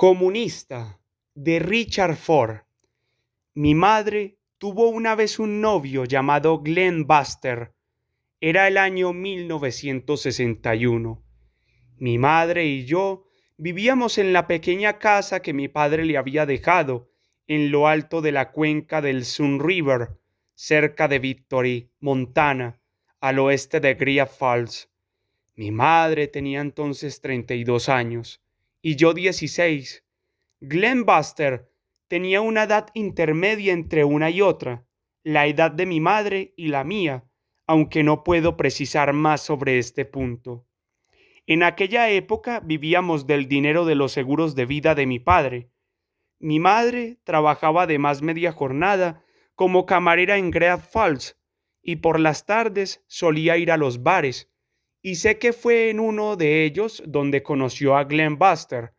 Comunista, de Richard Ford. Mi madre tuvo una vez un novio llamado Glenn Buster. Era el año 1961. Mi madre y yo vivíamos en la pequeña casa que mi padre le había dejado en lo alto de la cuenca del Sun River, cerca de Victory, Montana, al oeste de Great Falls. Mi madre tenía entonces 32 años y yo 16. Glenn Buster tenía una edad intermedia entre una y otra, la edad de mi madre y la mía, aunque no puedo precisar más sobre este punto. En aquella época vivíamos del dinero de los seguros de vida de mi padre. Mi madre trabajaba además media jornada como camarera en Great Falls y por las tardes solía ir a los bares, y sé que fue en uno de ellos donde conoció a Glenn Buster.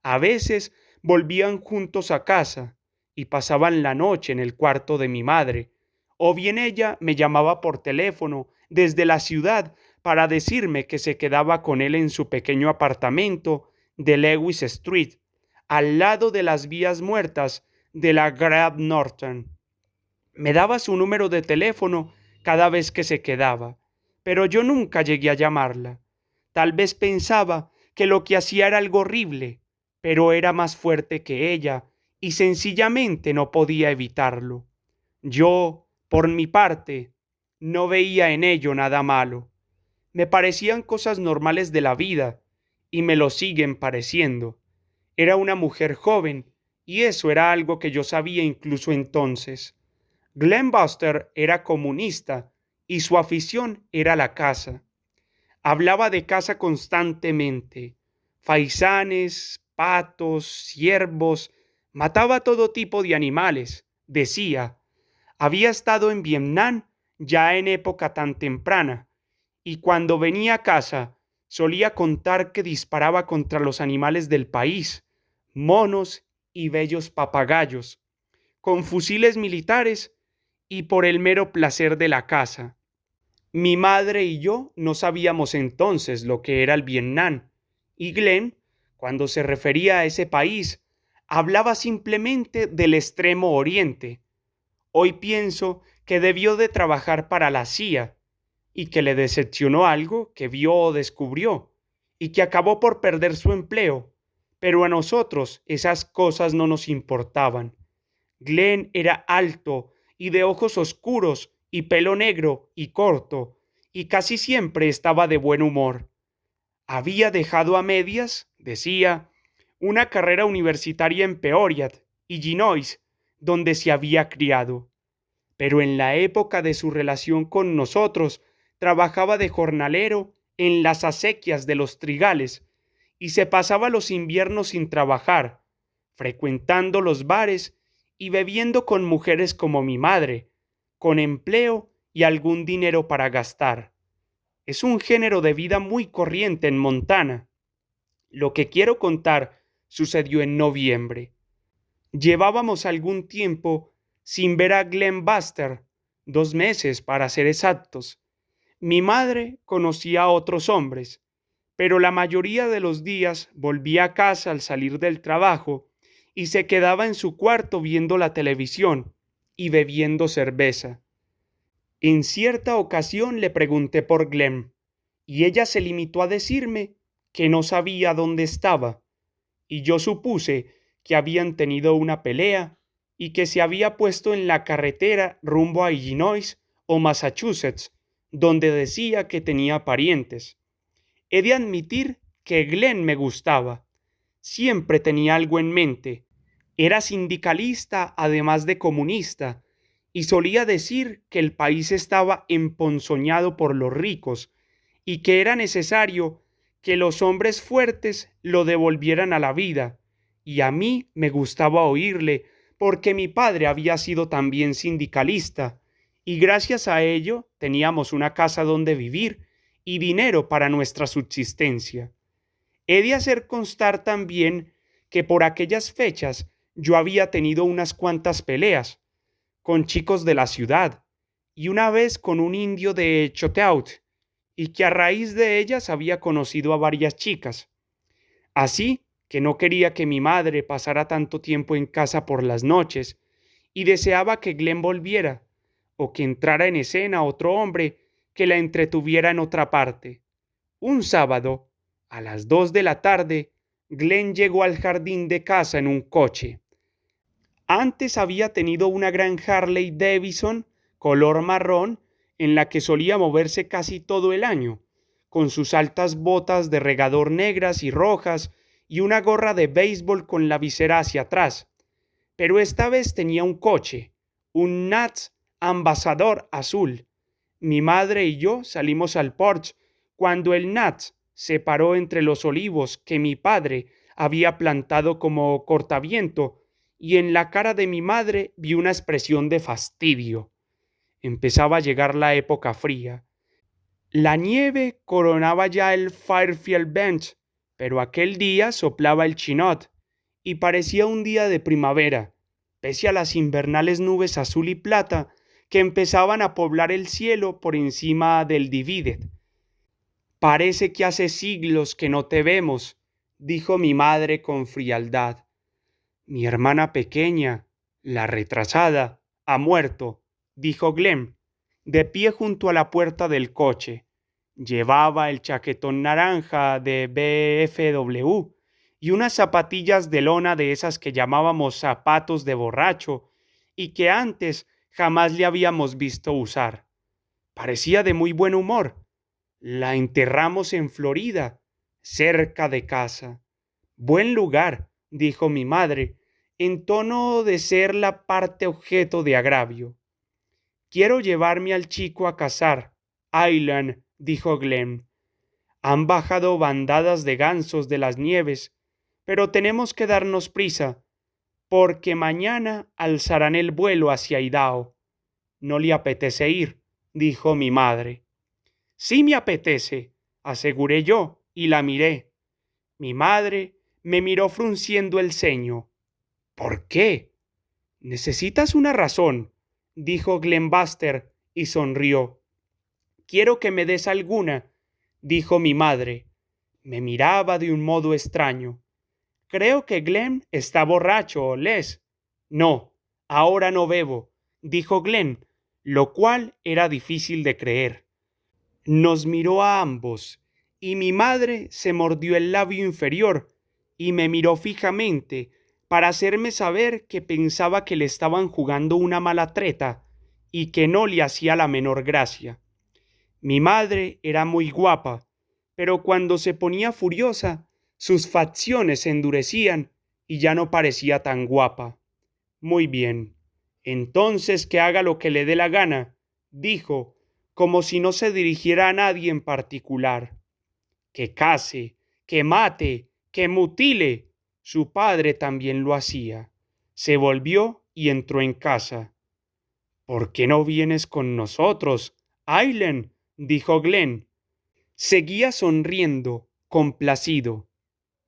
A veces volvían juntos a casa y pasaban la noche en el cuarto de mi madre, o bien ella me llamaba por teléfono desde la ciudad para decirme que se quedaba con él en su pequeño apartamento de Lewis Street, al lado de las vías muertas de la Great Northern. Me daba su número de teléfono cada vez que se quedaba, pero yo nunca llegué a llamarla. Tal vez pensaba que lo que hacía era algo horrible, pero era más fuerte que ella y sencillamente no podía evitarlo. Yo, por mi parte, no veía en ello nada malo. Me parecían cosas normales de la vida y me lo siguen pareciendo. Era una mujer joven y eso era algo que yo sabía incluso entonces. Glenn Buster era comunista y su afición era la caza. Hablaba de caza constantemente. Faisanes, patos, ciervos, mataba todo tipo de animales. Decía, había estado en Vietnam ya en época tan temprana, y cuando venía a casa solía contar que disparaba contra los animales del país, monos y bellos papagayos, con fusiles militares y por el mero placer de la caza. Mi madre y yo no sabíamos entonces lo que era el Vietnam, y Glenn, cuando se refería a ese país, hablaba simplemente del Extremo Oriente. Hoy pienso que debió de trabajar para la CIA y que le decepcionó algo que vio o descubrió y que acabó por perder su empleo, pero a nosotros esas cosas no nos importaban. Glenn era alto y de ojos oscuros y pelo negro y corto, y casi siempre estaba de buen humor. Había dejado a medias, decía, una carrera universitaria en Peoria, Illinois, donde se había criado. Pero en la época de su relación con nosotros, trabajaba de jornalero en las acequias de los trigales y se pasaba los inviernos sin trabajar, frecuentando los bares y bebiendo con mujeres como mi madre, con empleo y algún dinero para gastar. Es un género de vida muy corriente en Montana. Lo que quiero contar sucedió en noviembre. Llevábamos algún tiempo sin ver a Glenn Buster, 2 meses para ser exactos. Mi madre conocía a otros hombres, pero la mayoría de los días volvía a casa al salir del trabajo y se quedaba en su cuarto viendo la televisión y bebiendo cerveza. En cierta ocasión le pregunté por Glenn y ella se limitó a decirme que no sabía dónde estaba, y yo supuse que habían tenido una pelea y que se había puesto en la carretera rumbo a Illinois o Massachusetts, donde decía que tenía parientes. He de admitir que Glenn me gustaba. Siempre tenía algo en mente. Era sindicalista además de comunista y solía decir que el país estaba emponzoñado por los ricos y que era necesario que los hombres fuertes lo devolvieran a la vida. Y a mí me gustaba oírle porque mi padre había sido también sindicalista y gracias a ello teníamos una casa donde vivir y dinero para nuestra subsistencia. He de hacer constar también que por aquellas fechas yo había tenido unas cuantas peleas con chicos de la ciudad y una vez con un indio de Choteaut, y que a raíz de ellas había conocido a varias chicas. Así que no quería que mi madre pasara tanto tiempo en casa por las noches y deseaba que Glenn volviera o que entrara en escena otro hombre que la entretuviera en otra parte. Un sábado, a las 2 de la tarde, Glenn llegó al jardín de casa en un coche. Antes había tenido una gran Harley Davidson color marrón en la que solía moverse casi todo el año, con sus altas botas de regador negras y rojas y una gorra de béisbol con la visera hacia atrás. Pero esta vez tenía un coche, un Nats Ambassador azul. Mi madre y yo salimos al porche cuando el Nats se paró entre los olivos que mi padre había plantado como cortaviento, y en la cara de mi madre vi una expresión de fastidio. Empezaba a llegar la época fría. La nieve coronaba ya el Fairfield Bench, pero aquel día soplaba el Chinook y parecía un día de primavera, pese a las invernales nubes azul y plata que empezaban a poblar el cielo por encima del Divided. Parece que hace siglos que no te vemos, dijo mi madre con frialdad. Mi hermana pequeña, la retrasada, ha muerto, dijo Glenn, de pie junto a la puerta del coche. Llevaba el chaquetón naranja de BFW y unas zapatillas de lona de esas que llamábamos zapatos de borracho y que antes jamás le habíamos visto usar. Parecía de muy buen humor. La enterramos en Florida, cerca de casa. Buen lugar, dijo mi madre, en tono de ser la parte objeto de agravio. Quiero llevarme al chico a cazar, Aileen, dijo Glenn. Han bajado bandadas de gansos de las nieves, pero tenemos que darnos prisa, porque mañana alzarán el vuelo hacia Idaho. ¿No le apetece ir?, dijo mi madre. Sí me apetece, aseguré yo, y la miré. Mi madre me miró frunciendo el ceño. ¿Por qué? Necesitas una razón, dijo Glenn Buster y sonrió. Quiero que me des alguna, dijo mi madre. Me miraba de un modo extraño. Creo que Glenn está borracho, Les. No, ahora no bebo, dijo Glenn, lo cual era difícil de creer. Nos miró a ambos, y mi madre se mordió el labio inferior y me miró fijamente para hacerme saber que pensaba que le estaban jugando una mala treta y que no le hacía la menor gracia. Mi madre era muy guapa, pero cuando se ponía furiosa, sus facciones se endurecían y ya no parecía tan guapa. Muy bien, entonces que haga lo que le dé la gana, dijo, como si no se dirigiera a nadie en particular. Que case, que mate, que mutile. Su padre también lo hacía. Se volvió y entró en casa. ¿Por qué no vienes con nosotros, Aileen?, dijo Glenn. Seguía sonriendo, complacido.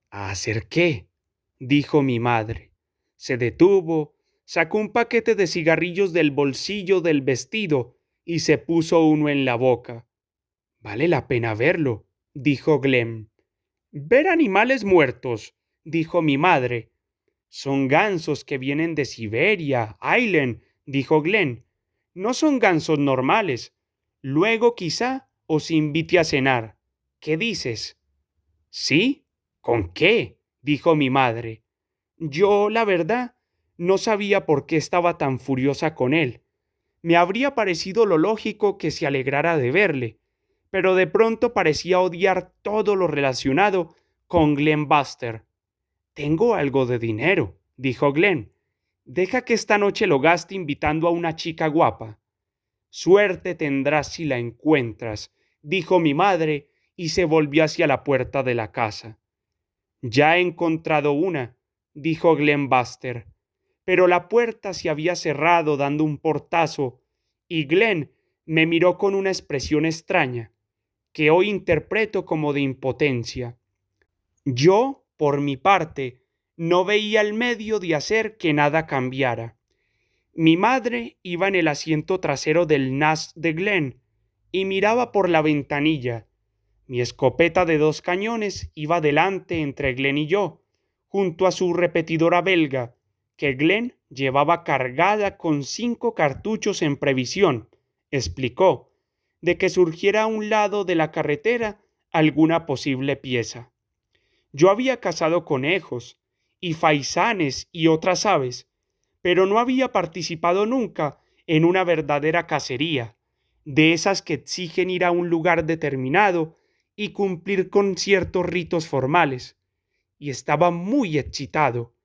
¿A hacer qué?, dijo mi madre. Se detuvo, sacó un paquete de cigarrillos del bolsillo del vestido y se puso uno en la boca. Vale la pena verlo, dijo Glenn. Ver animales muertos, dijo mi madre. Son gansos que vienen de Siberia, Aileen, dijo Glenn. No son gansos normales. Luego quizá os invite a cenar. ¿Qué dices? ¿Sí? ¿Con qué?, dijo mi madre. Yo, la verdad, no sabía por qué estaba tan furiosa con él. Me habría parecido lo lógico que se alegrara de verle, pero de pronto parecía odiar todo lo relacionado con Glenn Buster. Tengo algo de dinero, dijo Glenn. Deja que esta noche lo gaste invitando a una chica guapa. Suerte tendrás si la encuentras, dijo mi madre y se volvió hacia la puerta de la casa. Ya he encontrado una, dijo Glenn Buster, pero la puerta se había cerrado dando un portazo y Glenn me miró con una expresión extraña, que hoy interpreto como de impotencia. Yo, por mi parte, no veía el medio de hacer que nada cambiara. Mi madre iba en el asiento trasero del Nas de Glenn y miraba por la ventanilla. Mi escopeta de 2 cañones iba delante entre Glenn y yo, junto a su repetidora belga, que Glenn llevaba cargada con 5 cartuchos en previsión, explicó, de que surgiera a un lado de la carretera alguna posible pieza. Yo había cazado conejos y faisanes y otras aves, pero no había participado nunca en una verdadera cacería, de esas que exigen ir a un lugar determinado y cumplir con ciertos ritos formales, y estaba muy excitado.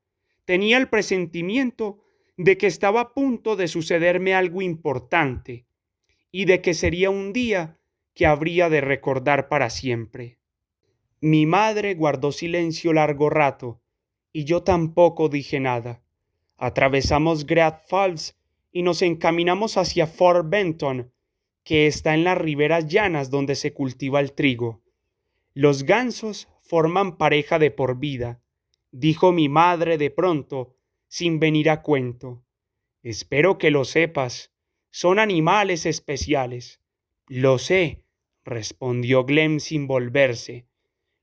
Tenía el presentimiento de que estaba a punto de sucederme algo importante y de que sería un día que habría de recordar para siempre. Mi madre guardó silencio largo rato y yo tampoco dije nada. Atravesamos Great Falls y nos encaminamos hacia Fort Benton, que está en las riberas llanas donde se cultiva el trigo. Los gansos forman pareja de por vida, dijo mi madre de pronto, sin venir a cuento. Espero que lo sepas. Son animales especiales. Lo sé, respondió Glenn sin volverse.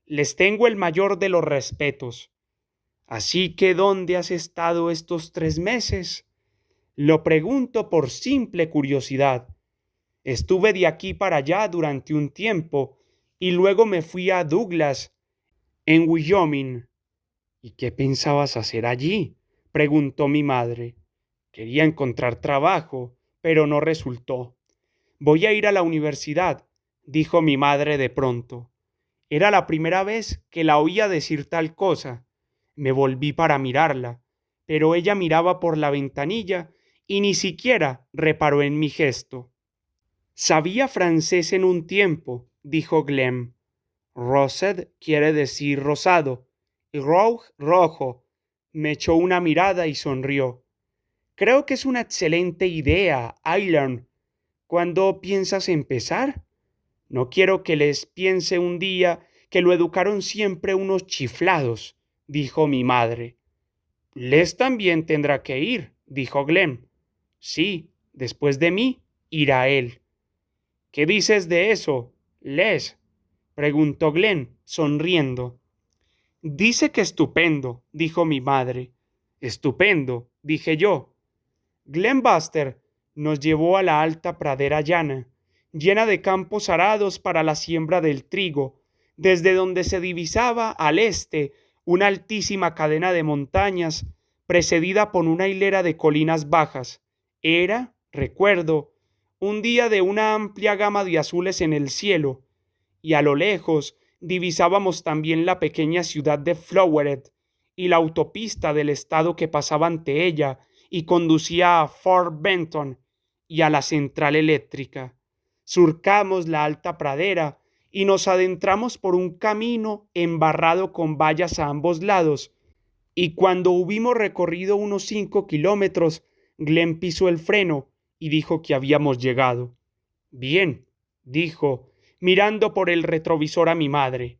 Les tengo el mayor de los respetos. Así que ¿dónde has estado estos 3 meses? Lo pregunto por simple curiosidad. Estuve de aquí para allá durante un tiempo y luego me fui a Douglas, en Wyoming. ¿Y qué pensabas hacer allí? Preguntó mi madre. Quería encontrar trabajo, pero no resultó. Voy a ir a la universidad, dijo mi madre de pronto. Era la primera vez que la oía decir tal cosa. Me volví para mirarla, pero ella miraba por la ventanilla y ni siquiera reparó en mi gesto. Sabía francés en un tiempo, dijo Glenn. Rosette quiere decir rosado, y rouge rojo. Me echó una mirada y sonrió. Creo que es una excelente idea, Aileen. ¿Cuándo piensas empezar? No quiero que les piense un día que lo educaron siempre unos chiflados, dijo mi madre. Les también tendrá que ir, dijo Glenn. Sí, después de mí, irá él. ¿Qué dices de eso, Les? Preguntó Glenn, sonriendo. Dice que estupendo, dijo mi madre. Estupendo, dije yo. Glenn Buster nos llevó a la alta pradera llana, llena de campos arados para la siembra del trigo, desde donde se divisaba al este una altísima cadena de montañas, precedida por una hilera de colinas bajas. Era, recuerdo, un día de una amplia gama de azules en el cielo, y a lo lejos divisábamos también la pequeña ciudad de Floweret y la autopista del estado que pasaba ante ella y conducía a Fort Benton y a la central eléctrica. Surcamos la alta pradera y nos adentramos por un camino embarrado con vallas a ambos lados, y cuando hubimos recorrido unos 5 kilómetros, Glenn pisó el freno y dijo que habíamos llegado. Bien, dijo, mirando por el retrovisor a mi madre.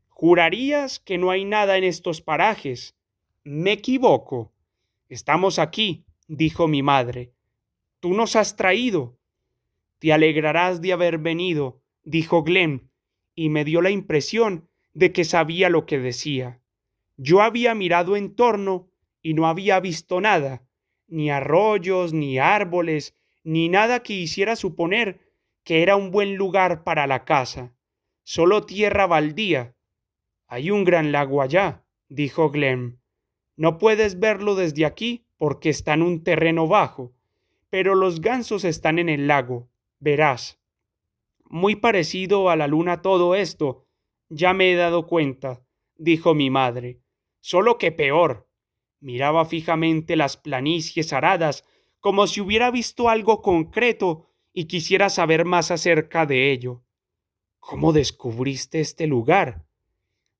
¿Jurarías que no hay nada en estos parajes? Me equivoco. Estamos aquí, dijo mi madre. Tú nos has traído. Te alegrarás de haber venido, dijo Glenn, y me dio la impresión de que sabía lo que decía. Yo había mirado en torno y no había visto nada, ni arroyos, ni árboles, ni nada que hiciera suponer que era un buen lugar para la casa. Solo tierra baldía. Hay un gran lago allá, dijo Glenn. No puedes verlo desde aquí porque está en un terreno bajo, pero los gansos están en el lago, verás. Muy parecido a la luna todo esto, ya me he dado cuenta, dijo mi madre. Solo que peor. Miraba fijamente las planicies aradas como si hubiera visto algo concreto y quisiera saber más acerca de ello. ¿Cómo descubriste este lugar?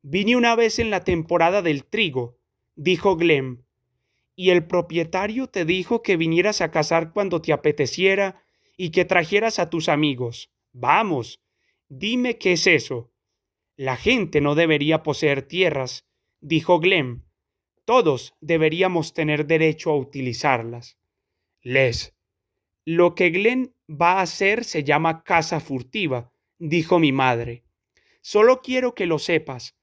Vine una vez en la temporada del trigo, dijo Glenn. ¿Y el propietario te dijo que vinieras a cazar cuando te apeteciera y que trajeras a tus amigos? Vamos, dime qué es eso. La gente no debería poseer tierras, dijo Glenn. Todos deberíamos tener derecho a utilizarlas. Les, lo que Glenn va a hacer se llama caza furtiva, dijo mi madre. Solo quiero que lo sepas,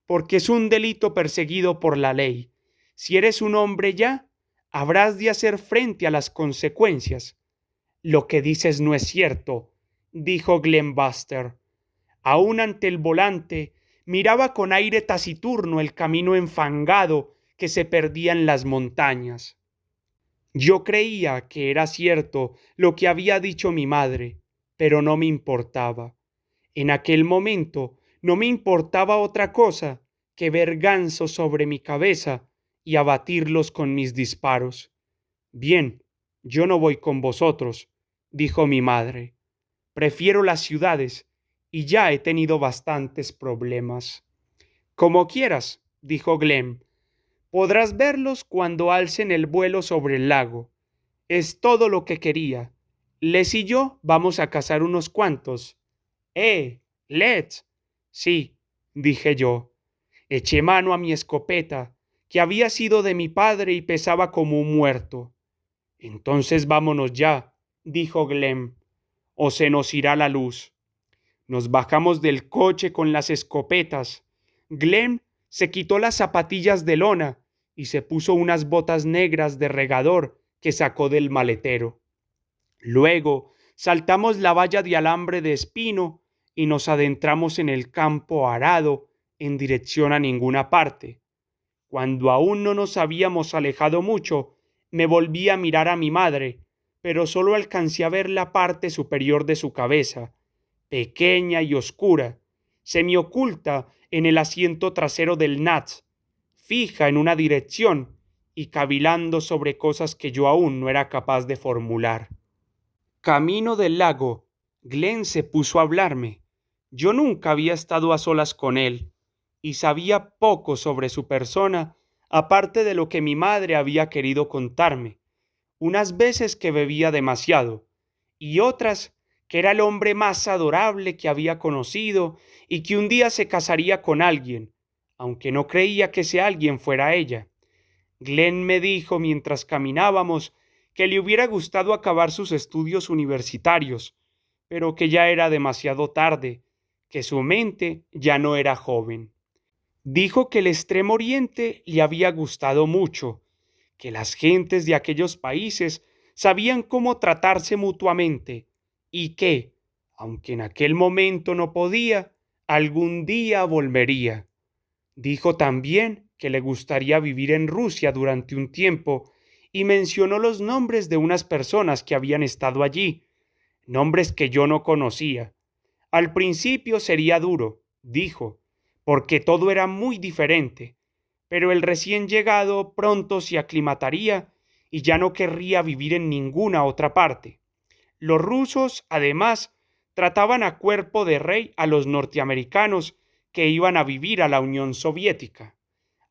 porque es un delito perseguido por la ley. Si eres un hombre ya, habrás de hacer frente a las consecuencias. Lo que dices no es cierto, dijo Glen Buster. Aún ante el volante, miraba con aire taciturno el camino enfangado que se perdía en las montañas. Yo creía que era cierto lo que había dicho mi madre, pero no me importaba. En aquel momento no me importaba otra cosa que ver gansos sobre mi cabeza y abatirlos con mis disparos. Bien, yo no voy con vosotros, dijo mi madre. Prefiero las ciudades y ya he tenido bastantes problemas. Como quieras, dijo Glenn. Podrás verlos cuando alcen el vuelo sobre el lago. Es todo lo que quería. Les y yo vamos a cazar unos cuantos. Let's. Sí, dije yo. Eché mano a mi escopeta, que había sido de mi padre y pesaba como un muerto. Entonces vámonos ya, dijo Glenn, o se nos irá la luz. Nos bajamos del coche con las escopetas. Glenn se quitó las zapatillas de lona y se puso unas botas negras de regador que sacó del maletero. Luego saltamos la valla de alambre de espino y nos adentramos en el campo arado en dirección a ninguna parte. Cuando aún no nos habíamos alejado mucho, me volví a mirar a mi madre, pero solo alcancé a ver la parte superior de su cabeza, pequeña y oscura, semioculta en el asiento trasero del Nats, fija en una dirección y cavilando sobre cosas que yo aún no era capaz de formular. Camino del lago, Glenn se puso a hablarme. Yo nunca había estado a solas con él y sabía poco sobre su persona, aparte de lo que mi madre había querido contarme. Unas veces que bebía demasiado y otras que era el hombre más adorable que había conocido y que un día se casaría con alguien, aunque no creía que ese alguien fuera ella. Glenn me dijo mientras caminábamos que le hubiera gustado acabar sus estudios universitarios, pero que ya era demasiado tarde, que su mente ya no era joven. Dijo que el Extremo Oriente le había gustado mucho, que las gentes de aquellos países sabían cómo tratarse mutuamente y que, aunque en aquel momento no podía, algún día volvería. Dijo también que le gustaría vivir en Rusia durante un tiempo y mencionó los nombres de unas personas que habían estado allí, nombres que yo no conocía. Al principio sería duro, dijo, porque todo era muy diferente, pero el recién llegado pronto se aclimataría y ya no querría vivir en ninguna otra parte. Los rusos, además, trataban a cuerpo de rey a los norteamericanos que iban a vivir a la Unión Soviética.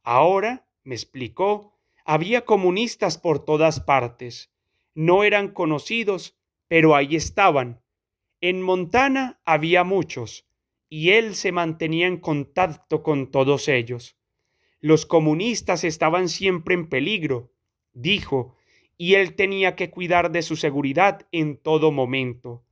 Ahora, me explicó, había comunistas por todas partes. No eran conocidos, pero ahí estaban. En Montana había muchos, y él se mantenía en contacto con todos ellos. Los comunistas estaban siempre en peligro, dijo, y él tenía que cuidar de su seguridad en todo momento.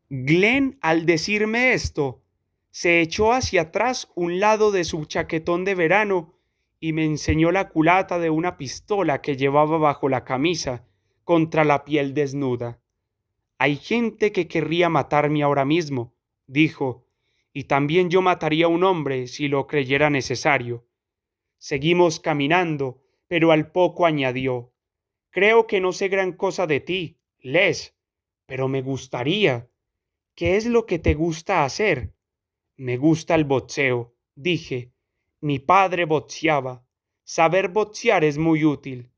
Glenn, al decirme esto, se echó hacia atrás un lado de su chaquetón de verano y me enseñó la culata de una pistola que llevaba bajo la camisa contra la piel desnuda. Hay gente que querría matarme ahora mismo, dijo, y también yo mataría a un hombre si lo creyera necesario. Seguimos caminando, pero al poco añadió, creo que no sé gran cosa de ti, Les, pero me gustaría. ¿Qué es lo que te gusta hacer? Me gusta el boxeo, dije. Mi padre boxeaba. Saber boxear es muy útil.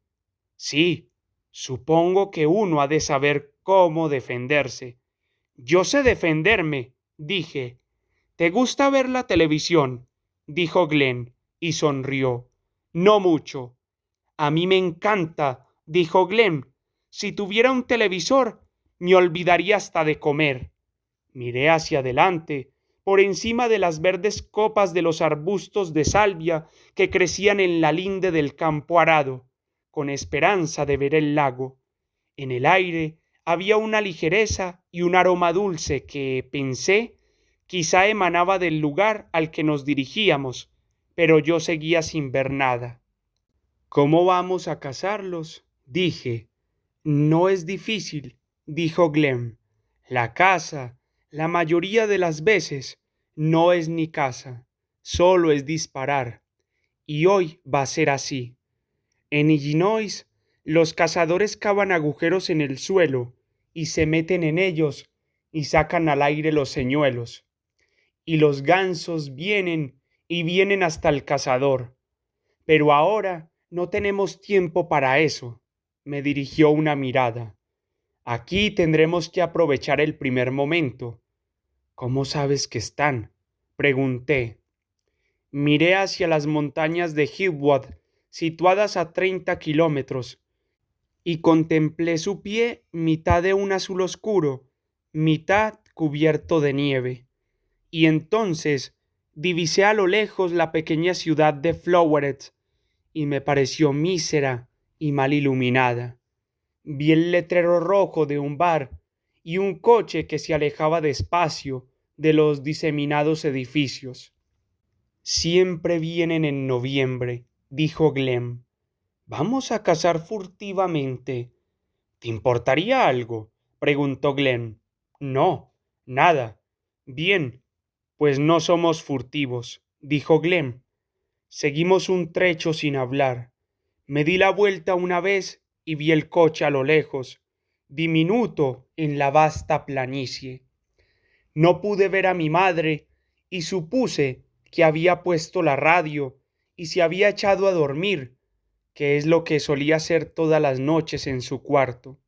Sí, supongo que uno ha de saber cómo defenderse. Yo sé defenderme, dije. ¿Te gusta ver la televisión? Dijo Glenn, y sonrió. No mucho. A mí me encanta, dijo Glenn. Si tuviera un televisor, me olvidaría hasta de comer. Miré hacia adelante, por encima de las verdes copas de los arbustos de salvia que crecían en la linde del campo arado, con esperanza de ver el lago. En el aire había una ligereza y un aroma dulce que, pensé, quizá emanaba del lugar al que nos dirigíamos, pero yo seguía sin ver nada. ¿Cómo vamos a cazarlos? Dije. No es difícil, dijo Glenn. La caza, la mayoría de las veces, no es ni caza, solo es disparar. Y hoy va a ser así. En Illinois, los cazadores cavan agujeros en el suelo y se meten en ellos y sacan al aire los señuelos. Y los gansos vienen y vienen hasta el cazador. Pero ahora no tenemos tiempo para eso, me dirigió una mirada. Aquí tendremos que aprovechar el primer momento. ¿Cómo sabes que están? Pregunté. Miré hacia las montañas de Hillwood, situadas a 30 kilómetros, y contemplé su pie mitad de un azul oscuro, mitad cubierto de nieve. Y entonces divisé a lo lejos la pequeña ciudad de Floweret, y me pareció mísera y mal iluminada. Vi el letrero rojo de un bar y un coche que se alejaba despacio de los diseminados edificios. Siempre vienen en noviembre, dijo Glenn. Vamos a cazar furtivamente. ¿Te importaría algo? Preguntó Glenn. No, nada. Bien, pues no somos furtivos, dijo Glenn. Seguimos un trecho sin hablar. Me di la vuelta una vez y vi el coche a lo lejos, diminuto en la vasta planicie. No pude ver a mi madre y supuse que había puesto la radio y se había echado a dormir, que es lo que solía hacer todas las noches en su cuarto.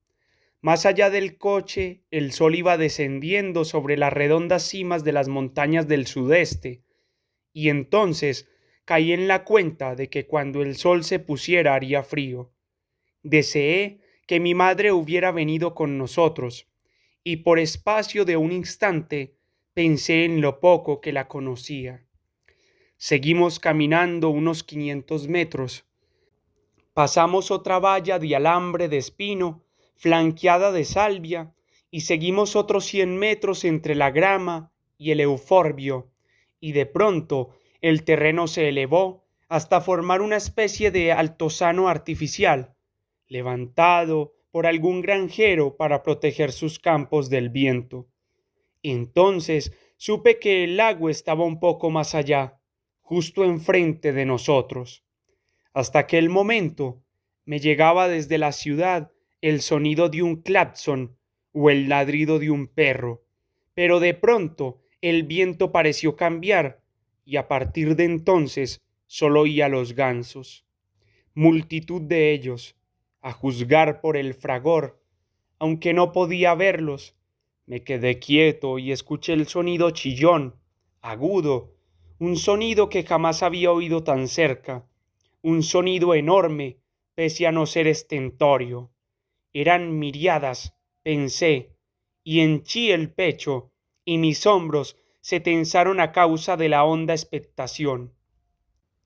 Más allá del coche, el sol iba descendiendo sobre las redondas cimas de las montañas del sudeste, y entonces caí en la cuenta de que cuando el sol se pusiera haría frío. Deseé que mi madre hubiera venido con nosotros, y por espacio de un instante pensé en lo poco que la conocía. Seguimos caminando unos 500 metros. Pasamos otra valla de alambre de espino, flanqueada de salvia, y seguimos otros 100 metros entre la grama y el euforbio, y de pronto el terreno se elevó hasta formar una especie de altozano artificial, levantado por algún granjero para proteger sus campos del viento. Entonces supe que el lago estaba un poco más allá, justo enfrente de nosotros. Hasta aquel momento me llegaba desde la ciudad el sonido de un claxon o el ladrido de un perro, pero de pronto el viento pareció cambiar y a partir de entonces solo oía los gansos. Multitud de ellos, a juzgar por el fragor, aunque no podía verlos. Me quedé quieto y escuché el sonido chillón, agudo, un sonido que jamás había oído tan cerca, un sonido enorme, pese a no ser estentorio. Eran miriadas, pensé, y henchí el pecho, y mis hombros se tensaron a causa de la honda expectación.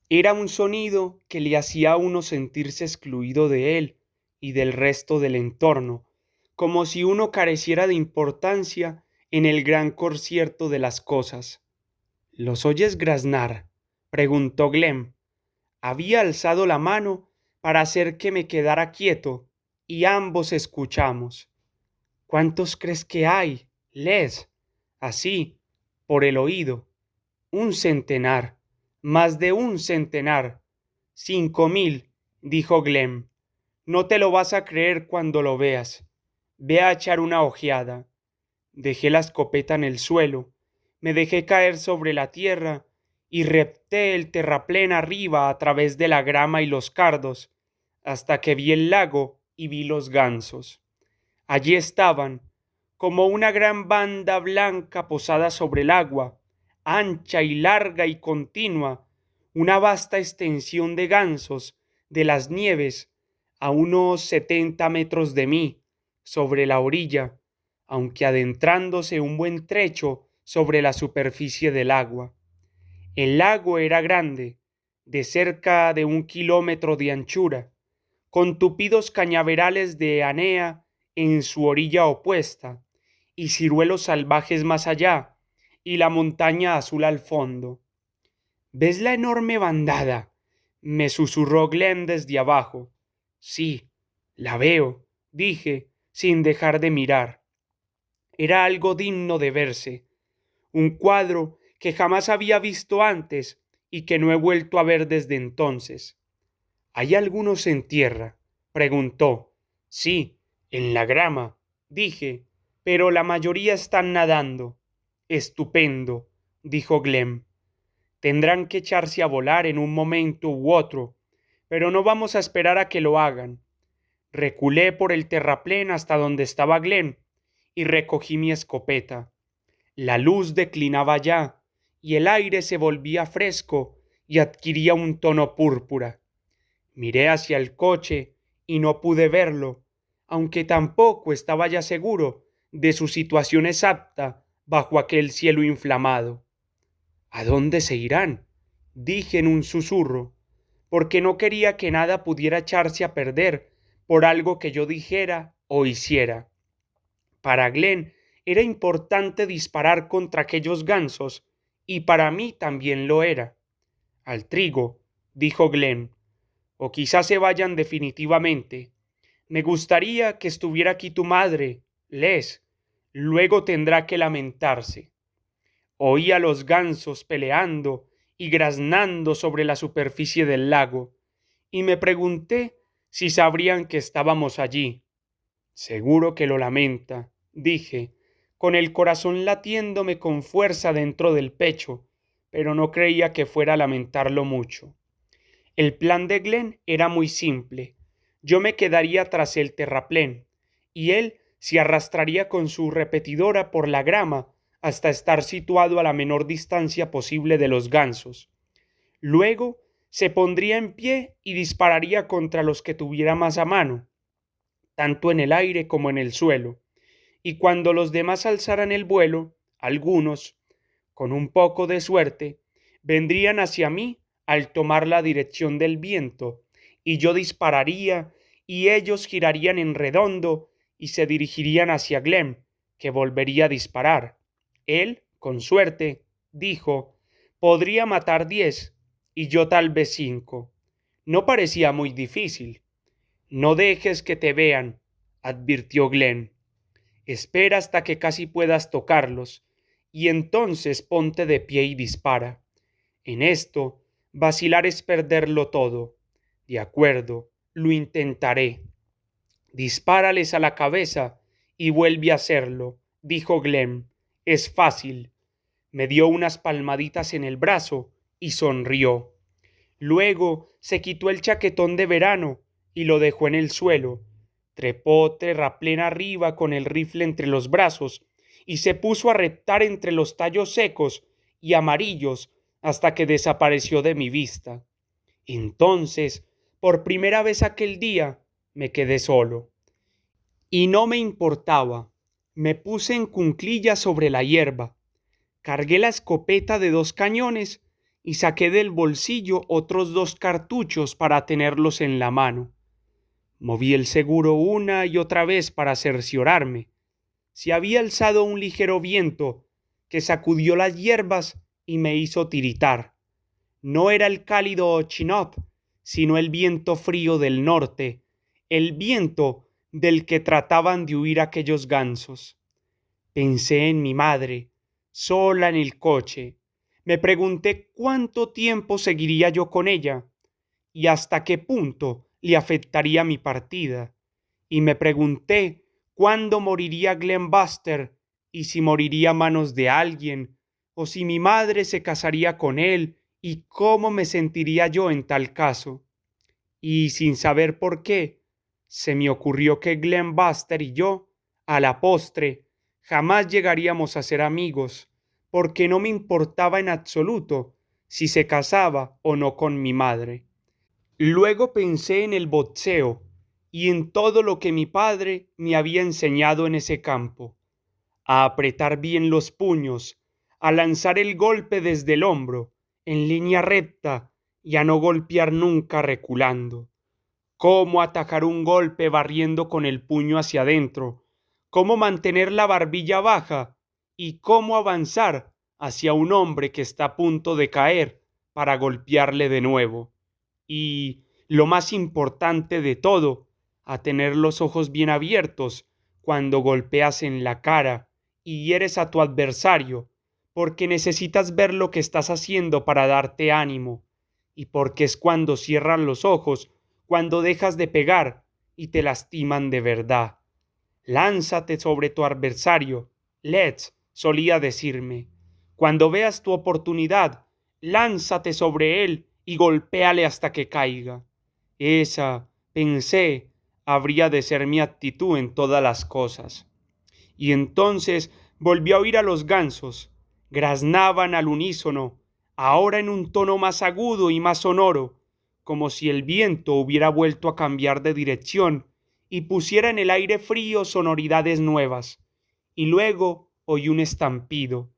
Era un sonido que le hacía a uno sentirse excluido de él y del resto del entorno, como si uno careciera de importancia en el gran concierto de las cosas. ¿Los oyes graznar? Preguntó Glenn. Había alzado la mano para hacer que me quedara quieto, y ambos escuchamos. ¿Cuántos crees que hay, Les? Así, por el oído. 100, más de 100. 5000, dijo Glenn. No te lo vas a creer cuando lo veas. Ve a echar una ojeada. Dejé la escopeta en el suelo, me dejé caer sobre la tierra y repté el terraplén arriba a través de la grama y los cardos, hasta que vi el lago y vi los gansos. Allí estaban, como una gran banda blanca posada sobre el agua, ancha y larga y continua, una vasta extensión de gansos de las nieves a unos 70 metros de mí, sobre la orilla, aunque adentrándose un buen trecho sobre la superficie del agua. El lago era grande, de cerca de 1 kilómetro de anchura, con tupidos cañaverales de anea en su orilla opuesta, y ciruelos salvajes más allá, y la montaña azul al fondo. ¿Ves la enorme bandada? Me susurró Glenn desde abajo. Sí, la veo, dije, sin dejar de mirar. Era algo digno de verse, un cuadro que jamás había visto antes y que no he vuelto a ver desde entonces. ¿Hay algunos en tierra? Preguntó. Sí, en la grama, dije, pero la mayoría están nadando. Estupendo, dijo Glenn. Tendrán que echarse a volar en un momento u otro, pero no vamos a esperar a que lo hagan. Reculé por el terraplén hasta donde estaba Glenn y recogí mi escopeta. La luz declinaba ya y el aire se volvía fresco y adquiría un tono púrpura. Miré hacia el coche y no pude verlo, aunque tampoco estaba ya seguro de su situación exacta bajo aquel cielo inflamado. ¿A dónde se irán? Dije en un susurro, porque no quería que nada pudiera echarse a perder por algo que yo dijera o hiciera. Para Glenn era importante disparar contra aquellos gansos, y para mí también lo era. Al trigo, dijo Glenn, o quizás se vayan definitivamente. Me gustaría que estuviera aquí tu madre, Les. Luego tendrá que lamentarse. Oí a los gansos peleando y graznando sobre la superficie del lago, y me pregunté si sabrían que estábamos allí. Seguro que lo lamenta, dije, con el corazón latiéndome con fuerza dentro del pecho, pero no creía que fuera a lamentarlo mucho. El plan de Glenn era muy simple. Yo me quedaría tras el terraplén, y él se arrastraría con su repetidora por la grama hasta estar situado a la menor distancia posible de los gansos. Luego se pondría en pie y dispararía contra los que tuviera más a mano, tanto en el aire como en el suelo, y cuando los demás alzaran el vuelo, algunos, con un poco de suerte, vendrían hacia mí al tomar la dirección del viento, y yo dispararía, y ellos girarían en redondo y se dirigirían hacia Glenn, que volvería a disparar. Él, con suerte, dijo, podría matar 10, y yo tal vez 5. No parecía muy difícil. No dejes que te vean, advirtió Glenn. Espera hasta que casi puedas tocarlos, y entonces ponte de pie y dispara. En esto, vacilar es perderlo todo. De acuerdo, lo intentaré. Dispárales a la cabeza y vuelve a hacerlo, dijo Glenn. Es fácil. Me dio unas palmaditas en el brazo y sonrió. Luego se quitó el chaquetón de verano y lo dejó en el suelo. Trepó terraplén arriba con el rifle entre los brazos y se puso a reptar entre los tallos secos y amarillos hasta que desapareció de mi vista. Entonces, por primera vez aquel día, me quedé solo. Y no me importaba. Me puse en cunclillas sobre la hierba. Cargué la escopeta de 2 cañones y saqué del bolsillo otros 2 cartuchos para tenerlos en la mano. Moví el seguro una y otra vez para cerciorarme. Se había alzado un ligero viento que sacudió las hierbas y me hizo tiritar. No era el cálido Chinook, sino el viento frío del norte, el viento del que trataban de huir aquellos gansos. Pensé en mi madre, sola en el coche. Me pregunté cuánto tiempo seguiría yo con ella y hasta qué punto le afectaría mi partida. Y me pregunté cuándo moriría Glenn Buster y si moriría a manos de alguien, o si mi madre se casaría con él y cómo me sentiría yo en tal caso. Y sin saber por qué, se me ocurrió que Glenn Buster y yo, a la postre, jamás llegaríamos a ser amigos, porque no me importaba en absoluto si se casaba o no con mi madre. Luego pensé en el boxeo y en todo lo que mi padre me había enseñado en ese campo, a apretar bien los puños, a lanzar el golpe desde el hombro, en línea recta, y a no golpear nunca reculando. Cómo atajar un golpe barriendo con el puño hacia adentro, cómo mantener la barbilla baja y cómo avanzar hacia un hombre que está a punto de caer para golpearle de nuevo. Y, lo más importante de todo, a tener los ojos bien abiertos cuando golpeas en la cara y hieres a tu adversario, porque necesitas ver lo que estás haciendo para darte ánimo, y porque es cuando cierras los ojos, cuando dejas de pegar y te lastiman de verdad. Lánzate sobre tu adversario, Let's solía decirme. Cuando veas tu oportunidad, lánzate sobre él y golpéale hasta que caiga. Esa, pensé, habría de ser mi actitud en todas las cosas. Y entonces volví a oír a los gansos. Graznaban al unísono, ahora en un tono más agudo y más sonoro, como si el viento hubiera vuelto a cambiar de dirección y pusiera en el aire frío sonoridades nuevas. Y luego oí un estampido,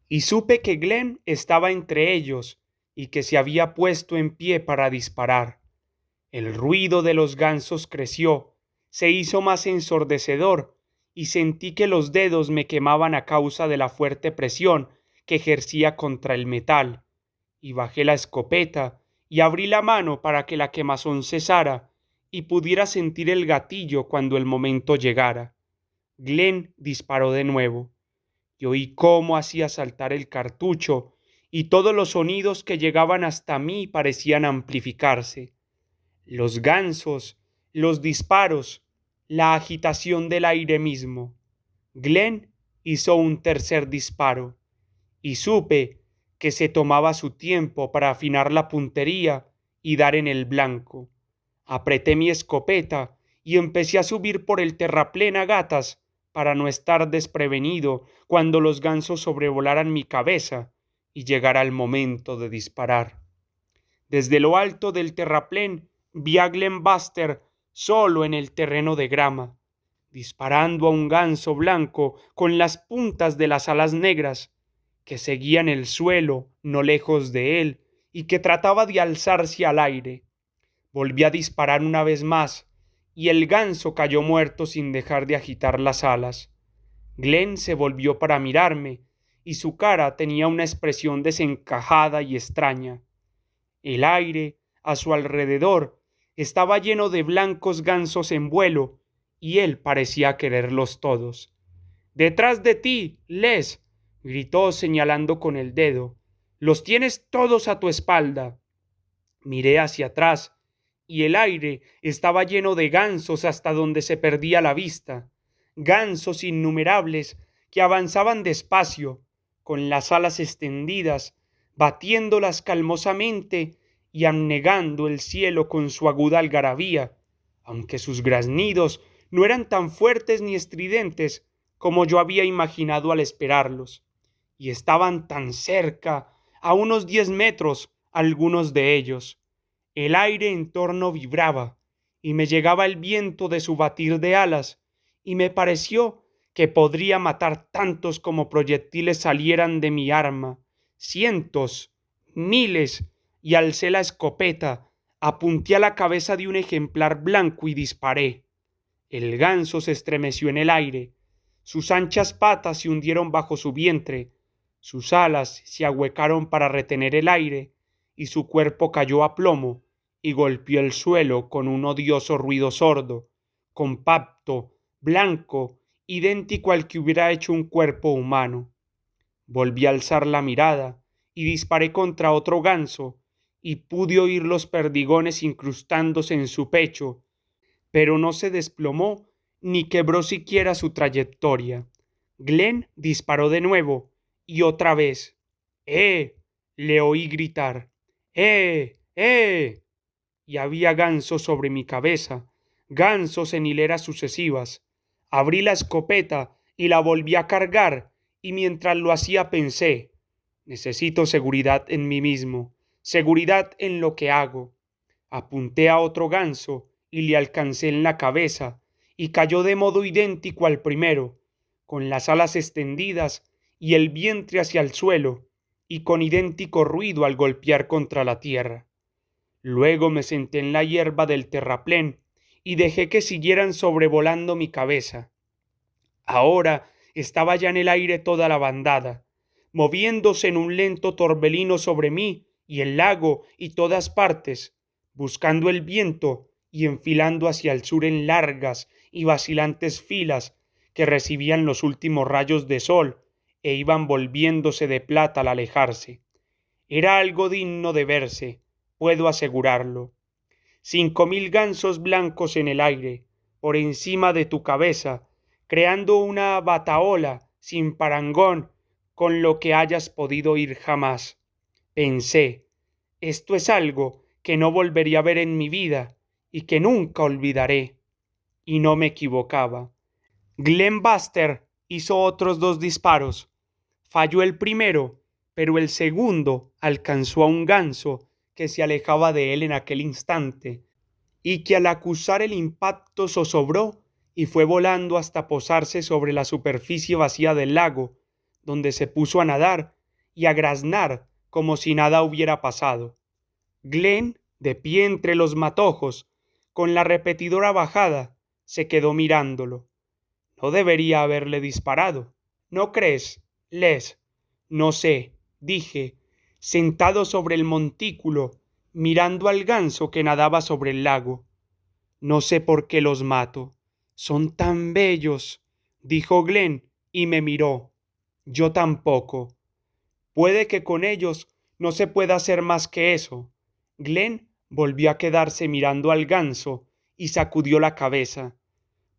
y supe que Glenn estaba entre ellos y que se había puesto en pie para disparar. El ruido de los gansos creció, se hizo más ensordecedor, y sentí que los dedos me quemaban a causa de la fuerte presión que ejercía contra el metal. Y bajé la escopeta y abrí la mano para que la quemazón cesara y pudiera sentir el gatillo cuando el momento llegara. Glenn disparó de nuevo y oí cómo hacía saltar el cartucho, y todos los sonidos que llegaban hasta mí parecían amplificarse. Los gansos, los disparos, la agitación del aire mismo. Glenn hizo un tercer disparo, y supe que se tomaba su tiempo para afinar la puntería y dar en el blanco. Apreté mi escopeta y empecé a subir por el terraplén a gatas para no estar desprevenido cuando los gansos sobrevolaran mi cabeza y llegara el momento de disparar. Desde lo alto del terraplén vi a Glenn Buster solo en el terreno de grama, disparando a un ganso blanco con las puntas de las alas negras, que seguía en el suelo no lejos de él y que trataba de alzarse al aire. Volví a disparar una vez más, y el ganso cayó muerto sin dejar de agitar las alas. Glenn se volvió para mirarme, y su cara tenía una expresión desencajada y extraña. El aire, a su alrededor, estaba lleno de blancos gansos en vuelo, y él parecía quererlos todos. «¡Detrás de ti, Les!», gritó señalando con el dedo. «¡Los tienes todos a tu espalda!». Miré hacia atrás, y el aire estaba lleno de gansos hasta donde se perdía la vista, gansos innumerables que avanzaban despacio, con las alas extendidas, batiéndolas calmosamente y anegando el cielo con su aguda algarabía, aunque sus graznidos no eran tan fuertes ni estridentes como yo había imaginado al esperarlos, y estaban tan cerca, a unos 10 metros, algunos de ellos. El aire en torno vibraba, y me llegaba el viento de su batir de alas, y me pareció que podría matar tantos como proyectiles salieran de mi arma, cientos, miles, y alcé la escopeta, apunté a la cabeza de un ejemplar blanco y disparé. El ganso se estremeció en el aire, sus anchas patas se hundieron bajo su vientre, sus alas se ahuecaron para retener el aire, y su cuerpo cayó a plomo y golpeó el suelo con un odioso ruido sordo, compacto, blanco, idéntico al que hubiera hecho un cuerpo humano. Volví a alzar la mirada y disparé contra otro ganso, y pude oír los perdigones incrustándose en su pecho, pero no se desplomó ni quebró siquiera su trayectoria. Glenn disparó de nuevo y otra vez. ¡Eh!, le oí gritar. ¡Eh! ¡Eh! Y había gansos sobre mi cabeza, gansos en hileras sucesivas. Abrí la escopeta y la volví a cargar, y mientras lo hacía pensé: necesito seguridad en mí mismo, seguridad en lo que hago. Apunté a otro ganso y le alcancé en la cabeza, y cayó de modo idéntico al primero, con las alas extendidas y el vientre hacia el suelo, y con idéntico ruido al golpear contra la tierra. Luego me senté en la hierba del terraplén y dejé que siguieran sobrevolando mi cabeza. Ahora estaba ya en el aire toda la bandada, moviéndose en un lento torbellino sobre mí y el lago y todas partes, buscando el viento y enfilando hacia el sur en largas y vacilantes filas que recibían los últimos rayos de sol e iban volviéndose de plata al alejarse. Era algo digno de verse, puedo asegurarlo. 5.000 gansos blancos en el aire, por encima de tu cabeza, creando una batahola sin parangón con lo que hayas podido ir jamás. Pensé, esto es algo que no volvería a ver en mi vida y que nunca olvidaré. Y no me equivocaba. Glenn Buster hizo otros 2 disparos. Falló el primero, pero el segundo alcanzó a un ganso que se alejaba de él en aquel instante, y que al acusar el impacto zozobró y fue volando hasta posarse sobre la superficie vacía del lago, donde se puso a nadar y a graznar como si nada hubiera pasado. Glenn, de pie entre los matojos, con la repetidora bajada, se quedó mirándolo. No debería haberle disparado. ¿No crees, Les? No sé, dije, sentado sobre el montículo, mirando al ganso que nadaba sobre el lago. No sé por qué los mato. Son tan bellos, dijo Glenn y me miró. Yo tampoco. Puede que con ellos no se pueda hacer más que eso. Glenn volvió a quedarse mirando al ganso y sacudió la cabeza.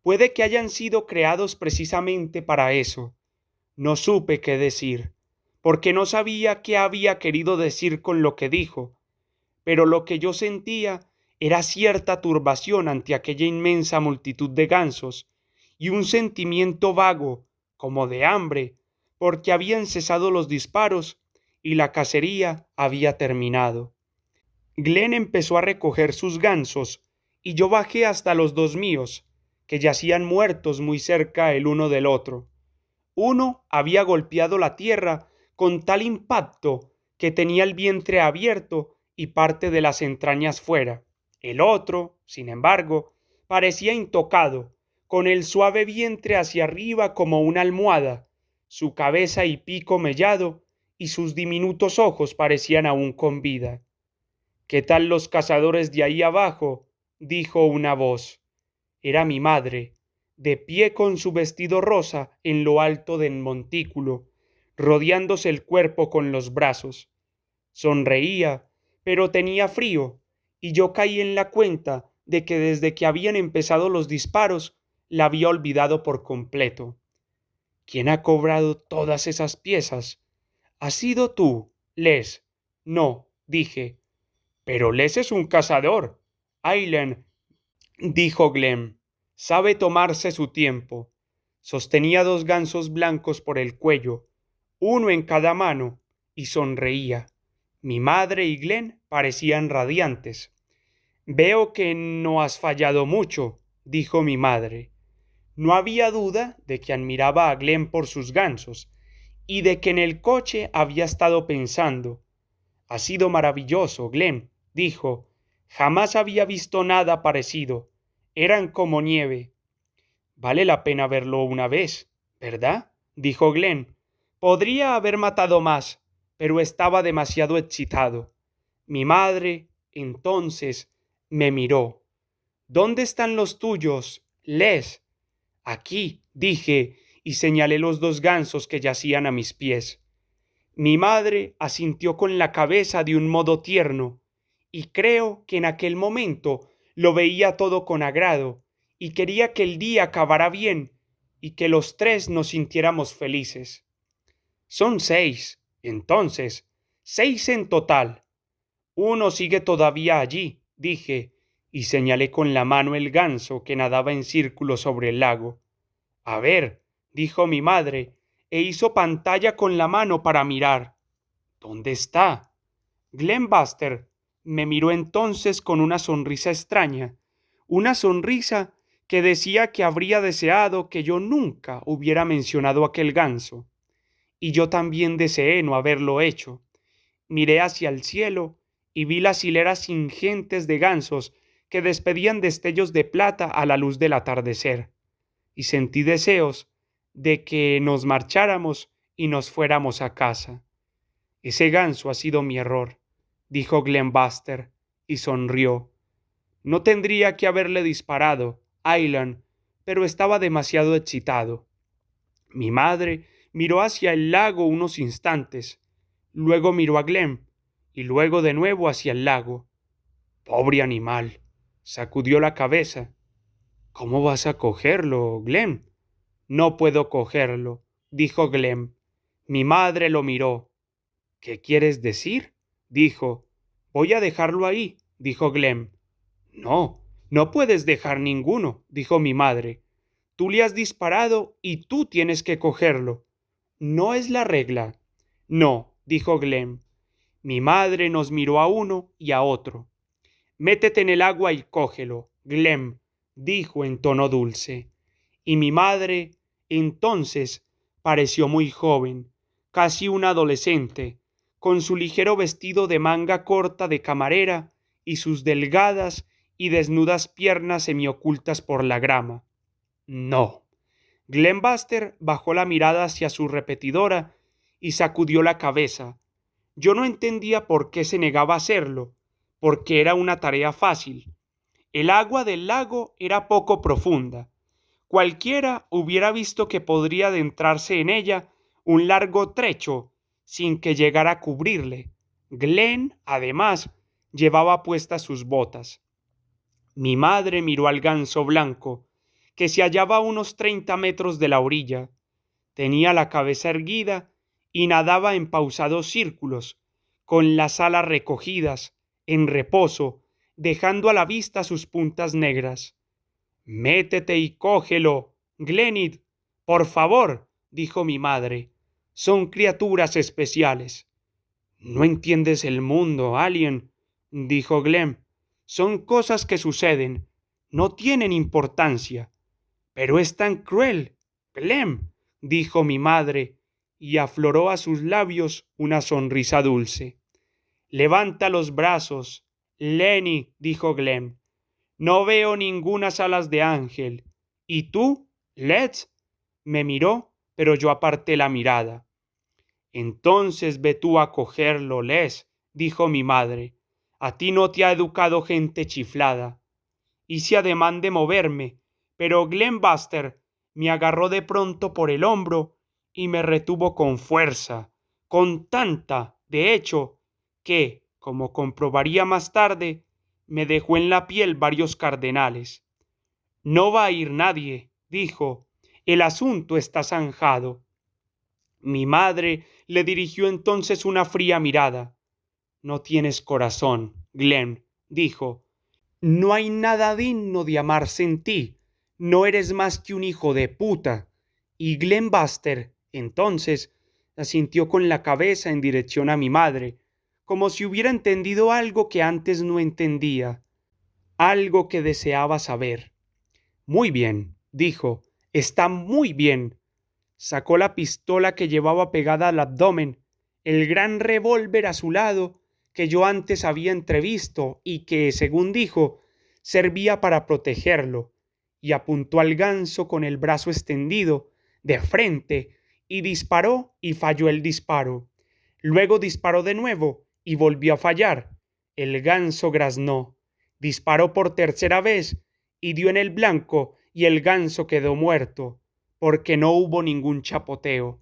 Puede que hayan sido creados precisamente para eso. No supe qué decir, porque no sabía qué había querido decir con lo que dijo, pero lo que yo sentía era cierta turbación ante aquella inmensa multitud de gansos y un sentimiento vago, como de hambre, porque habían cesado los disparos y la cacería había terminado. Glenn empezó a recoger sus gansos y yo bajé hasta los 2 míos, que yacían muertos muy cerca el uno del otro. Uno había golpeado la tierra con tal impacto que tenía el vientre abierto y parte de las entrañas fuera. El otro, sin embargo, parecía intocado, con el suave vientre hacia arriba como una almohada, su cabeza y pico mellado, y sus diminutos ojos parecían aún con vida. ¿Qué tal los cazadores de ahí abajo? Dijo una voz. Era mi madre, de pie con su vestido rosa en lo alto del montículo, rodeándose el cuerpo con los brazos. Sonreía, pero tenía frío, y yo caí en la cuenta de que desde que habían empezado los disparos, la había olvidado por completo. ¿Quién ha cobrado todas esas piezas? ¿Has sido tú, Les? No, dije. Pero Les es un cazador. Aileen, dijo Glenn, sabe tomarse su tiempo. Sostenía 2 gansos blancos por el cuello, uno en cada mano, y sonreía. Mi madre y Glenn parecían radiantes. Veo que no has fallado mucho, dijo mi madre. No había duda de que admiraba a Glenn por sus gansos, y de que en el coche había estado pensando. Ha sido maravilloso, Glenn, dijo. Jamás había visto nada parecido. Eran como nieve. Vale la pena verlo una vez, ¿verdad? Dijo Glenn. Podría haber matado más, pero estaba demasiado excitado. Mi madre, entonces, me miró. ¿Dónde están los tuyos, Les? Aquí, dije, y señalé los 2 gansos que yacían a mis pies. Mi madre asintió con la cabeza de un modo tierno, y creo que en aquel momento lo veía todo con agrado, y quería que el día acabara bien, y que los 3 nos sintiéramos felices. Son 6, entonces, 6 en total. Uno sigue todavía allí, dije, y señalé con la mano el ganso que nadaba en círculo sobre el lago. A ver, dijo mi madre, e hizo pantalla con la mano para mirar. ¿Dónde está? Glenn Buster me miró entonces con una sonrisa extraña, una sonrisa que decía que habría deseado que yo nunca hubiera mencionado aquel ganso. Y yo también deseé no haberlo hecho. Miré hacia el cielo y vi las hileras ingentes de gansos que despedían destellos de plata a la luz del atardecer, y sentí deseos de que nos marcháramos y nos fuéramos a casa. Ese ganso ha sido mi error. dijo Glen Buster, y sonrió. No tendría que haberle disparado, Aylan, pero estaba demasiado excitado. Mi madre miró hacia el lago unos instantes, luego miró a Glen, y luego de nuevo hacia el lago. Pobre animal, sacudió la cabeza. ¿Cómo vas a cogerlo, Glen? No puedo cogerlo, dijo Glen. Mi madre lo miró. ¿Qué quieres decir? Dijo. Voy a dejarlo ahí, dijo Glen. No, no puedes dejar ninguno, dijo mi madre. Tú le has disparado y tú tienes que cogerlo. No es la regla. No, dijo Glen. Mi madre nos miró a uno y a otro. Métete en el agua y cógelo, Glen, dijo en tono dulce. Y mi madre, entonces, pareció muy joven, casi una adolescente, con su ligero vestido de manga corta de camarera y sus delgadas y desnudas piernas semiocultas por la grama. No. Glen Buster bajó la mirada hacia su repetidora y sacudió la cabeza. Yo no entendía por qué se negaba a hacerlo, porque era una tarea fácil. El agua del lago era poco profunda. Cualquiera hubiera visto que podría adentrarse en ella un largo trecho sin que llegara a cubrirle. Glen, además, llevaba puestas sus botas. Mi madre miró al ganso blanco, que se hallaba a unos 30 metros de la orilla. Tenía la cabeza erguida y nadaba en pausados círculos, con las alas recogidas, en reposo, dejando a la vista sus puntas negras. Métete y cógelo, Glenid. Por favor, dijo mi madre. Son criaturas especiales. No entiendes el mundo, Alien, dijo Glen. Son cosas que suceden. No tienen importancia. Pero es tan cruel, Glen, dijo mi madre, y afloró a sus labios una sonrisa dulce. Levanta los brazos, Lenny, dijo Glen. No veo ningunas alas de ángel. ¿Y tú, Let's? Me miró, pero yo aparté la mirada. Entonces ve tú a cogerlo, Les, dijo mi madre. A ti no te ha educado gente chiflada. Hice ademán de moverme, pero Glen Buster me agarró de pronto por el hombro y me retuvo con fuerza, con tanta, de hecho, que, como comprobaría más tarde, me dejó en la piel varios cardenales. No va a ir nadie, dijo. El asunto está zanjado. Mi madre le dirigió entonces una fría mirada. No tienes corazón, Glen, dijo. No hay nada digno de amarse en ti. No eres más que un hijo de puta. Y Glen Buster, entonces, asintió con la cabeza en dirección a mi madre, como si hubiera entendido algo que antes no entendía, algo que deseaba saber. Muy bien, dijo, está muy bien. Sacó la pistola que llevaba pegada al abdomen, el gran revólver a su lado que yo antes había entrevisto y que, según dijo, servía para protegerlo, y apuntó al ganso con el brazo extendido, de frente, y disparó y falló el disparo. Luego disparó de nuevo y volvió a fallar. El ganso graznó. Disparó por tercera vez y dio en el blanco y el ganso quedó muerto, porque no hubo ningún chapoteo.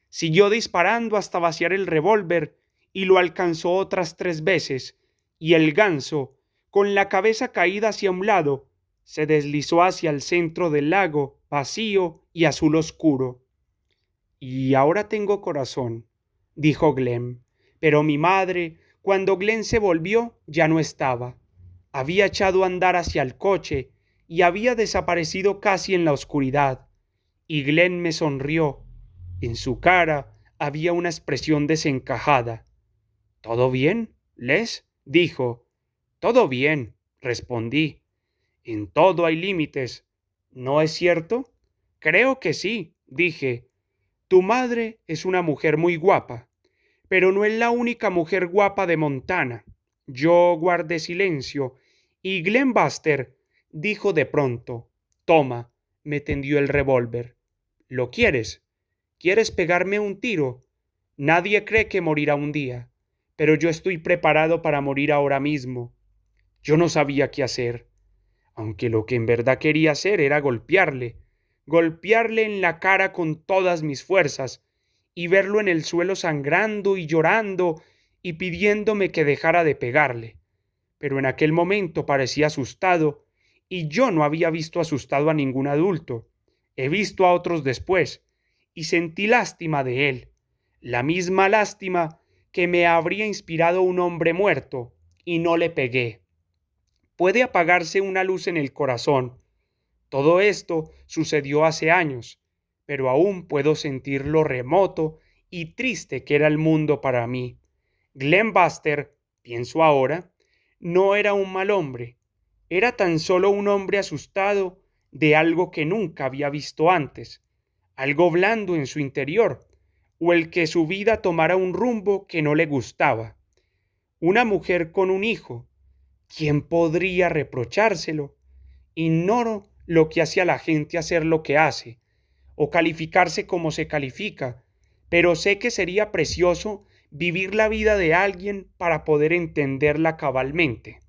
Siguió disparando hasta vaciar el revólver y lo alcanzó otras 3 veces, y el ganso, con la cabeza caída hacia un lado, se deslizó hacia el centro del lago, vacío y azul oscuro. Y ahora tengo corazón, dijo Glen, pero mi madre, cuando Glen se volvió, ya no estaba. Había echado a andar hacia el coche y había desaparecido casi en la oscuridad. Y Glen me sonrió. En su cara había una expresión desencajada. ¿Todo bien, Les? Dijo. Todo bien, respondí. En todo hay límites, ¿no es cierto? Creo que sí, dije. Tu madre es una mujer muy guapa, pero no es la única mujer guapa de Montana. Yo guardé silencio y Glen Buster dijo de pronto, toma, me tendió el revólver. ¿Lo quieres? ¿Quieres pegarme un tiro? Nadie cree que morirá un día, pero yo estoy preparado para morir ahora mismo. Yo no sabía qué hacer, aunque lo que en verdad quería hacer era golpearle en la cara con todas mis fuerzas y verlo en el suelo sangrando y llorando y pidiéndome que dejara de pegarle. Pero en aquel momento parecía asustado y yo no había visto asustado a ningún adulto. He visto a otros después y sentí lástima de él, la misma lástima que me habría inspirado un hombre muerto, y no le pegué. Puede apagarse una luz en el corazón. Todo esto sucedió hace años, pero aún puedo sentir lo remoto y triste que era el mundo para mí. Glenn Buster, pienso ahora, no era un mal hombre, era tan solo un hombre asustado de algo que nunca había visto antes, algo blando en su interior, o el que su vida tomara un rumbo que no le gustaba. Una mujer con un hijo, ¿quién podría reprochárselo? Ignoro lo que hace a la gente hacer lo que hace, o calificarse como se califica, pero sé que sería precioso vivir la vida de alguien para poder entenderla cabalmente.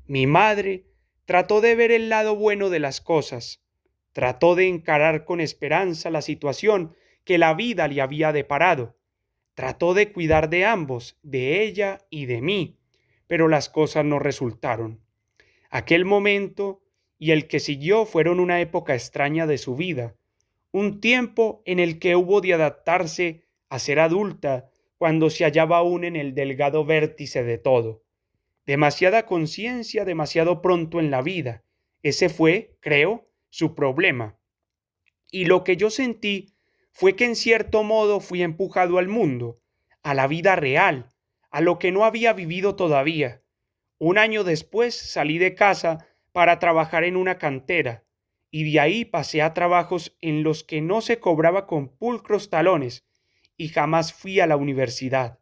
Mi madre trató de ver el lado bueno de las cosas, trató de encarar con esperanza la situación que la vida le había deparado, trató de cuidar de ambos, de ella y de mí, pero las cosas no resultaron. Aquel momento y el que siguió fueron una época extraña de su vida, un tiempo en el que hubo de adaptarse a ser adulta cuando se hallaba aún en el delgado vértice de todo. Demasiada conciencia demasiado pronto en la vida. Ese fue, creo, su problema. Y lo que yo sentí fue que en cierto modo fui empujado al mundo, a la vida real, a lo que no había vivido todavía. Un año después salí de casa para trabajar en una cantera, y de ahí pasé a trabajos en los que no se cobraba con pulcros talones, y jamás fui a la universidad.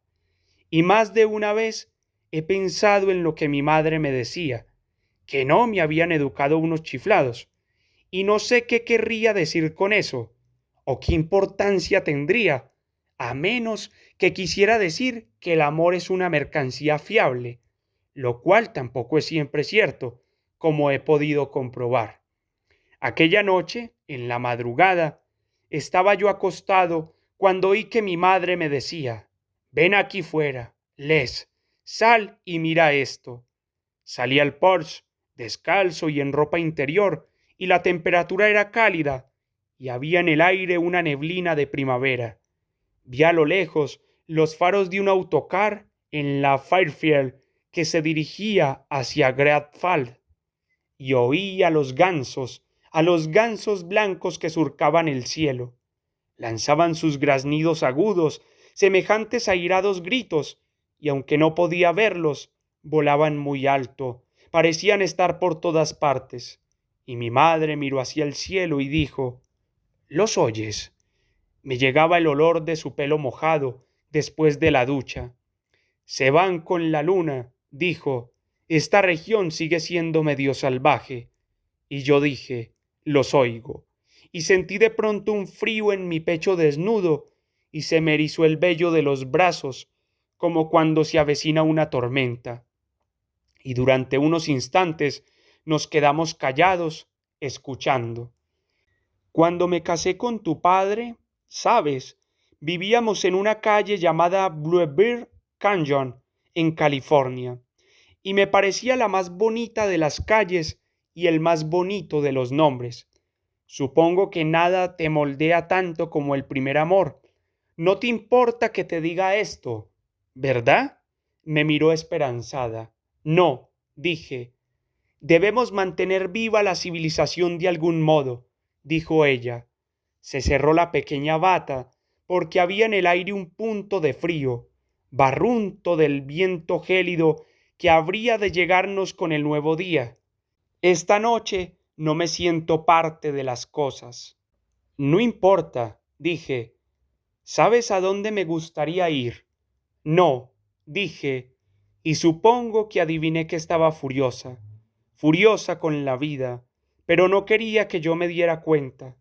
Y más de una vez he pensado en lo que mi madre me decía, que no me habían educado unos chiflados, y no sé qué querría decir con eso, o qué importancia tendría, a menos que quisiera decir que el amor es una mercancía fiable, lo cual tampoco es siempre cierto, como he podido comprobar. Aquella noche, en la madrugada, estaba yo acostado cuando oí que mi madre me decía: «Ven aquí fuera, Les, sal y mira esto». Salí al porche, descalzo y en ropa interior, y la temperatura era cálida, y había en el aire una neblina de primavera. Vi a lo lejos los faros de un autocar en la Fairfield que se dirigía hacia Great Falls, y oí a los gansos blancos que surcaban el cielo. Lanzaban sus graznidos agudos, semejantes a airados gritos, y aunque no podía verlos, volaban muy alto, parecían estar por todas partes. Y mi madre miró hacia el cielo y dijo: «¿Los oyes?». Me llegaba el olor de su pelo mojado después de la ducha. «Se van con la luna», dijo. «Esta región sigue siendo medio salvaje». Y yo dije: «Los oigo». Y sentí de pronto un frío en mi pecho desnudo, y se me erizó el vello de los brazos, como cuando se avecina una tormenta. Y durante unos instantes nos quedamos callados, escuchando. Cuando me casé con tu padre, sabes, vivíamos en una calle llamada Bluebird Canyon, en California, y me parecía la más bonita de las calles y el más bonito de los nombres. Supongo que nada te moldea tanto como el primer amor. No te importa que te diga esto, ¿verdad? Me miró esperanzada. No, dije. Debemos mantener viva la civilización de algún modo, dijo ella. Se cerró la pequeña bata, porque había en el aire un punto de frío, barrunto del viento gélido que habría de llegarnos con el nuevo día. Esta noche no me siento parte de las cosas. No importa, dije. ¿Sabes a dónde me gustaría ir? No, dije, y supongo que adiviné que estaba furiosa, furiosa con la vida, pero no quería que yo me diera cuenta.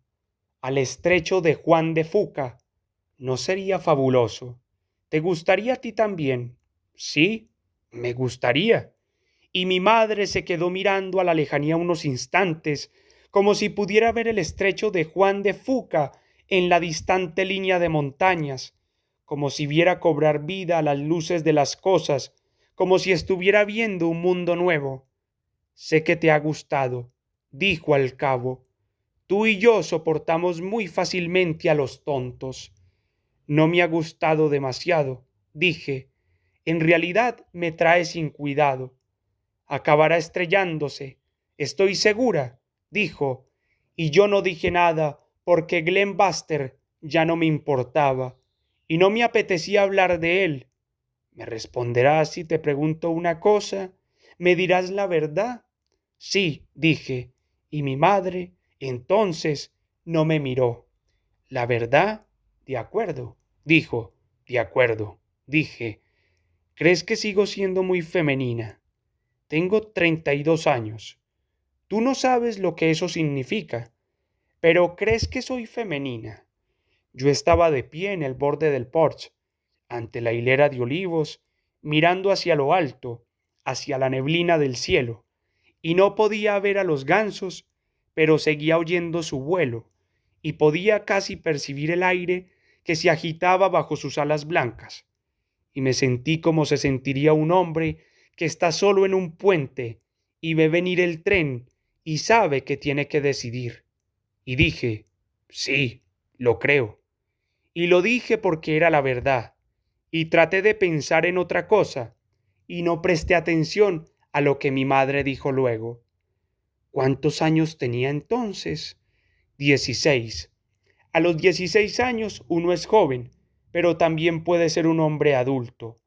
Al estrecho de Juan de Fuca. ¿No sería fabuloso? ¿Te gustaría a ti también? Sí, me gustaría. Y mi madre se quedó mirando a la lejanía unos instantes, como si pudiera ver el estrecho de Juan de Fuca en la distante línea de montañas, como si viera cobrar vida a las luces de las cosas, como si estuviera viendo un mundo nuevo. Sé que te ha gustado, dijo al cabo. Tú y yo soportamos muy fácilmente a los tontos. No me ha gustado demasiado, dije. En realidad me trae sin cuidado. Acabará estrellándose. Estoy segura, dijo, y yo no dije nada porque Glenn Buster ya no me importaba y no me apetecía hablar de él. ¿Me responderás si te pregunto una cosa? ¿Me dirás la verdad? Sí, dije, y mi madre entonces no me miró. ¿La verdad? De acuerdo, dijo. De acuerdo, dije. ¿Crees que sigo siendo muy femenina? Tengo 32 años. Tú no sabes lo que eso significa, pero ¿crees que soy femenina? Yo estaba de pie en el borde del porche, ante la hilera de olivos, mirando hacia lo alto, hacia la neblina del cielo, y no podía ver a los gansos, pero seguía oyendo su vuelo, y podía casi percibir el aire que se agitaba bajo sus alas blancas, y me sentí como se sentiría un hombre que está solo en un puente y ve venir el tren y sabe que tiene que decidir. Y dije, sí, lo creo. Y lo dije porque era la verdad. Y traté de pensar en otra cosa, y no presté atención a lo que mi madre dijo luego. ¿Cuántos años tenía entonces? 16. A los 16 años uno es joven, pero también puede ser un hombre adulto.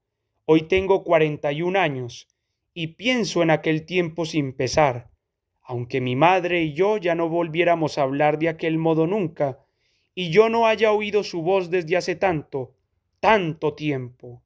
Hoy tengo 41 años y pienso en aquel tiempo sin pesar, aunque mi madre y yo ya no volviéramos a hablar de aquel modo nunca, y yo no haya oído su voz desde hace tanto, tanto tiempo.